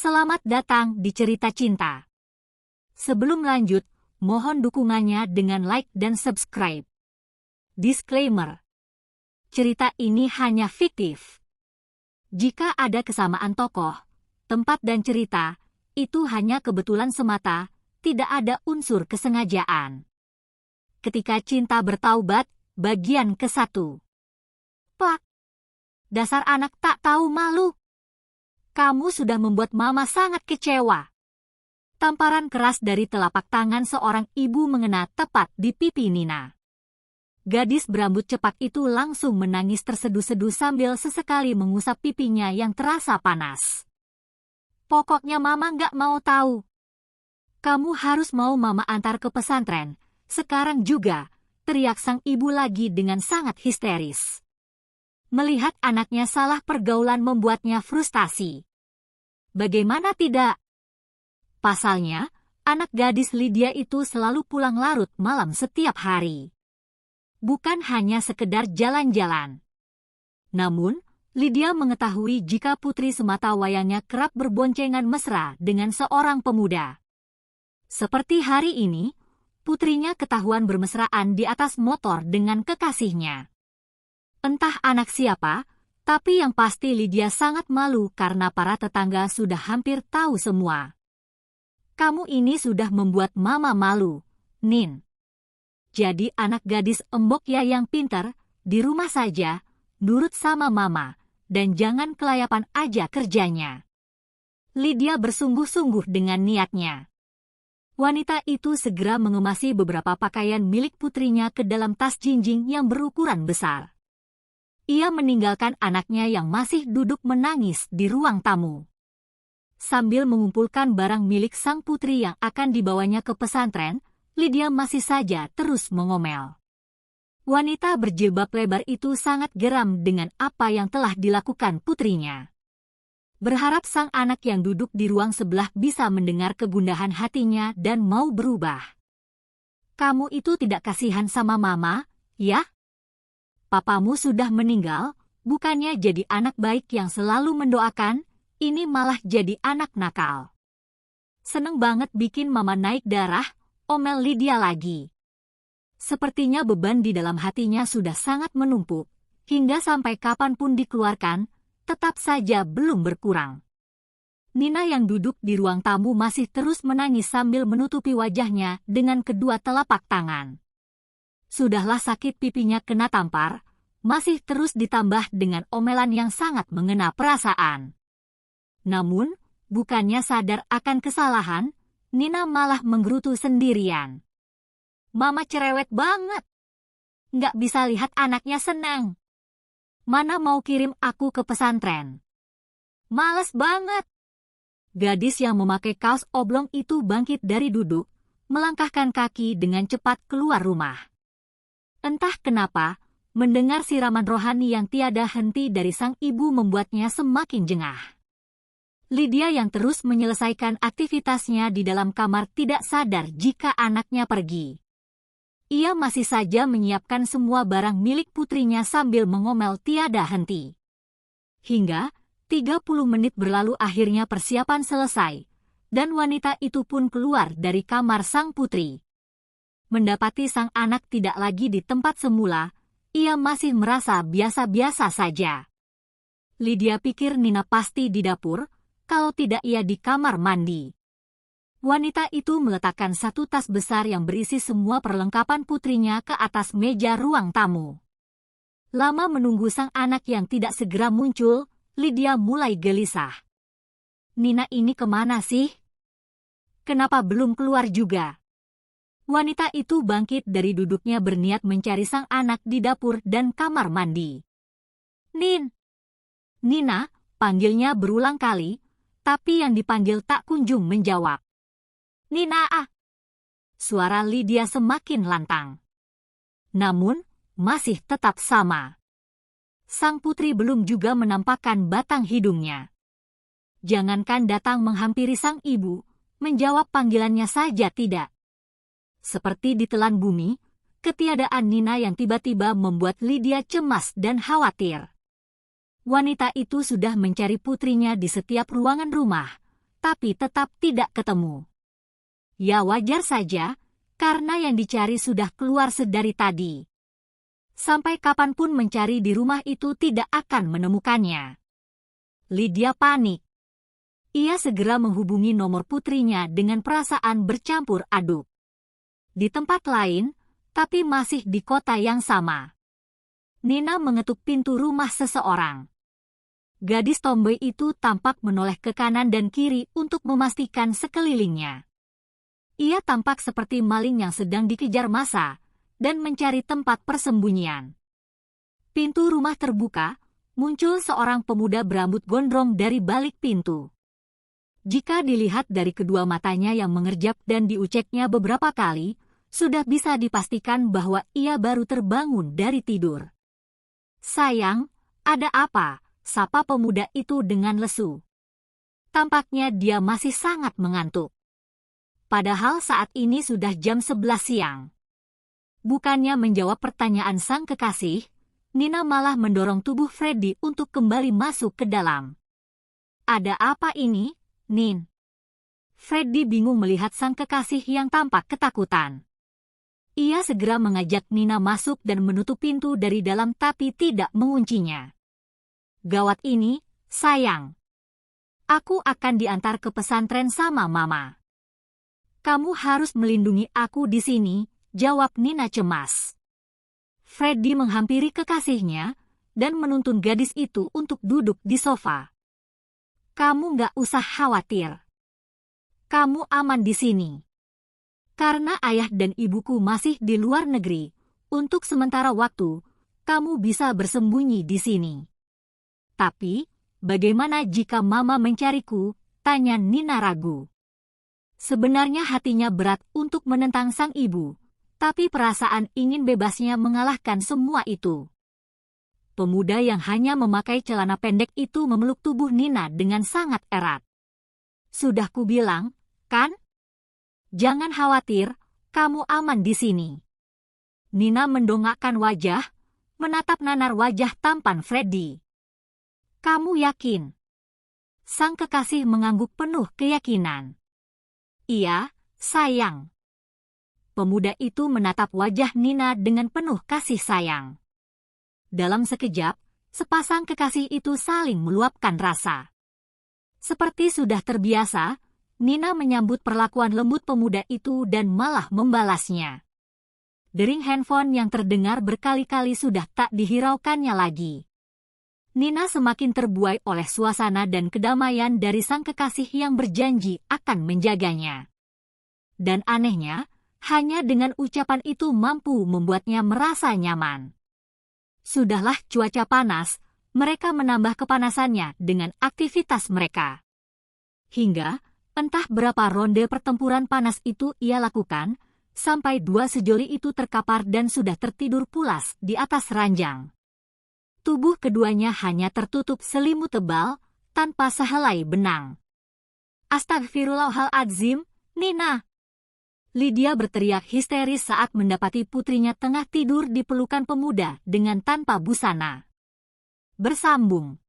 Selamat datang di Cerita Cinta. Sebelum lanjut, mohon dukungannya dengan like dan subscribe. Disclaimer: cerita ini hanya fiktif. Jika ada kesamaan tokoh, tempat dan cerita, itu hanya kebetulan semata, tidak ada unsur kesengajaan. Ketika Cinta Bertaubat, bagian ke-1. Pak, dasar anak tak tahu malu. Kamu sudah membuat Mama sangat kecewa. Tamparan keras dari telapak tangan seorang ibu mengena tepat di pipi Nina. Gadis berambut cepak itu langsung menangis terseduh-seduh sambil sesekali mengusap pipinya yang terasa panas. Pokoknya Mama nggak mau tahu. Kamu harus mau Mama antar ke pesantren, sekarang juga, teriak sang ibu lagi dengan sangat histeris. Melihat anaknya salah pergaulan membuatnya frustasi. Bagaimana tidak? Pasalnya, anak gadis Lydia itu selalu pulang larut malam setiap hari. Bukan hanya sekedar jalan-jalan. Namun, Lydia mengetahui jika putri semata wayangnya kerap berboncengan mesra dengan seorang pemuda. Seperti hari ini, putrinya ketahuan bermesraan di atas motor dengan kekasihnya. Entah anak siapa, tapi yang pasti Lydia sangat malu karena para tetangga sudah hampir tahu semua. Kamu ini sudah membuat Mama malu, Nin. Jadi anak gadis embok ya yang pintar, di rumah saja, nurut sama Mama, dan jangan kelayapan aja kerjanya. Lydia bersungguh-sungguh dengan niatnya. Wanita itu segera mengemasi beberapa pakaian milik putrinya ke dalam tas jinjing yang berukuran besar. Ia meninggalkan anaknya yang masih duduk menangis di ruang tamu. Sambil mengumpulkan barang milik sang putri yang akan dibawanya ke pesantren, Lydia masih saja terus mengomel. Wanita berjilbab lebar itu sangat geram dengan apa yang telah dilakukan putrinya. Berharap sang anak yang duduk di ruang sebelah bisa mendengar kegundahan hatinya dan mau berubah. Kamu itu tidak kasihan sama Mama, ya? Papamu sudah meninggal, bukannya jadi anak baik yang selalu mendoakan, ini malah jadi anak nakal. Seneng banget bikin Mama naik darah, omel Lydia lagi. Sepertinya beban di dalam hatinya sudah sangat menumpuk, hingga sampai kapanpun dikeluarkan, tetap saja belum berkurang. Nina yang duduk di ruang tamu masih terus menangis sambil menutupi wajahnya dengan kedua telapak tangan. Sudahlah sakit pipinya kena tampar, masih terus ditambah dengan omelan yang sangat mengena perasaan. Namun, bukannya sadar akan kesalahan, Nina malah menggerutu sendirian. Mama cerewet banget. Nggak bisa lihat anaknya senang. Mana mau kirim aku ke pesantren? Males banget. Gadis yang memakai kaos oblong itu bangkit dari duduk, melangkahkan kaki dengan cepat keluar rumah. Entah kenapa, mendengar siraman rohani yang tiada henti dari sang ibu membuatnya semakin jengah. Lydia yang terus menyelesaikan aktivitasnya di dalam kamar tidak sadar jika anaknya pergi. Ia masih saja menyiapkan semua barang milik putrinya sambil mengomel tiada henti. Hingga 30 menit berlalu akhirnya persiapan selesai, dan wanita itu pun keluar dari kamar sang putri. Mendapati sang anak tidak lagi di tempat semula, ia masih merasa biasa-biasa saja. Lydia pikir Nina pasti di dapur, kalau tidak ia di kamar mandi. Wanita itu meletakkan satu tas besar yang berisi semua perlengkapan putrinya ke atas meja ruang tamu. Lama menunggu sang anak yang tidak segera muncul, Lydia mulai gelisah. Nina ini kemana sih? Kenapa belum keluar juga? Wanita itu bangkit dari duduknya berniat mencari sang anak di dapur dan kamar mandi. Nin! Nina, panggilnya berulang kali, tapi yang dipanggil tak kunjung menjawab. Nina ah! Suara Lydia semakin lantang. Namun, masih tetap sama. Sang putri belum juga menampakkan batang hidungnya. Jangankan datang menghampiri sang ibu, menjawab panggilannya saja tidak. Seperti ditelan bumi, ketiadaan Nina yang tiba-tiba membuat Lydia cemas dan khawatir. Wanita itu sudah mencari putrinya di setiap ruangan rumah, tapi tetap tidak ketemu. Ya wajar saja, karena yang dicari sudah keluar sedari tadi. Sampai kapanpun mencari di rumah itu tidak akan menemukannya. Lydia panik. Ia segera menghubungi nomor putrinya dengan perasaan bercampur aduk. Di tempat lain, tapi masih di kota yang sama. Nina mengetuk pintu rumah seseorang. Gadis tomboy itu tampak menoleh ke kanan dan kiri untuk memastikan sekelilingnya. Ia tampak seperti maling yang sedang dikejar massa dan mencari tempat persembunyian. Pintu rumah terbuka, muncul seorang pemuda berambut gondrong dari balik pintu. Jika dilihat dari kedua matanya yang mengerjap dan diuceknya beberapa kali, sudah bisa dipastikan bahwa ia baru terbangun dari tidur. "Sayang, ada apa?" sapa pemuda itu dengan lesu. Tampaknya dia masih sangat mengantuk. Padahal saat ini sudah jam 11 siang. Bukannya menjawab pertanyaan sang kekasih, Nina malah mendorong tubuh Freddy untuk kembali masuk ke dalam. "Ada apa ini, Nin?" Freddy bingung melihat sang kekasih yang tampak ketakutan. Ia segera mengajak Nina masuk dan menutup pintu dari dalam tapi tidak menguncinya. "Gawat ini, sayang. Aku akan diantar ke pesantren sama Mama." "Kamu harus melindungi aku di sini," jawab Nina cemas. Freddy menghampiri kekasihnya dan menuntun gadis itu untuk duduk di sofa. "Kamu nggak usah khawatir. Kamu aman di sini. Karena ayah dan ibuku masih di luar negeri, untuk sementara waktu, kamu bisa bersembunyi di sini." "Tapi, bagaimana jika Mama mencariku?" tanya Nina ragu. Sebenarnya hatinya berat untuk menentang sang ibu, tapi perasaan ingin bebasnya mengalahkan semua itu. Pemuda yang hanya memakai celana pendek itu memeluk tubuh Nina dengan sangat erat. "Sudah kubilang, kan? Jangan khawatir, kamu aman di sini." Nina mendongakkan wajah, menatap nanar wajah tampan Freddy. "Kamu yakin?" Sang kekasih mengangguk penuh keyakinan. "Iya, sayang." Pemuda itu menatap wajah Nina dengan penuh kasih sayang. Dalam sekejap, sepasang kekasih itu saling meluapkan rasa. Seperti sudah terbiasa, Nina menyambut perlakuan lembut pemuda itu dan malah membalasnya. Dering handphone yang terdengar berkali-kali sudah tak dihiraukannya lagi. Nina semakin terbuai oleh suasana dan kedamaian dari sang kekasih yang berjanji akan menjaganya. Dan anehnya, hanya dengan ucapan itu mampu membuatnya merasa nyaman. Sudahlah cuaca panas, mereka menambah kepanasannya dengan aktivitas mereka. Hingga, entah berapa ronde pertempuran panas itu ia lakukan, sampai dua sejoli itu terkapar dan sudah tertidur pulas di atas ranjang. Tubuh keduanya hanya tertutup selimut tebal, tanpa sehelai benang. "Astagfirullahaladzim, Nina!" Lydia berteriak histeris saat mendapati putrinya tengah tidur di pelukan pemuda dengan tanpa busana. Bersambung.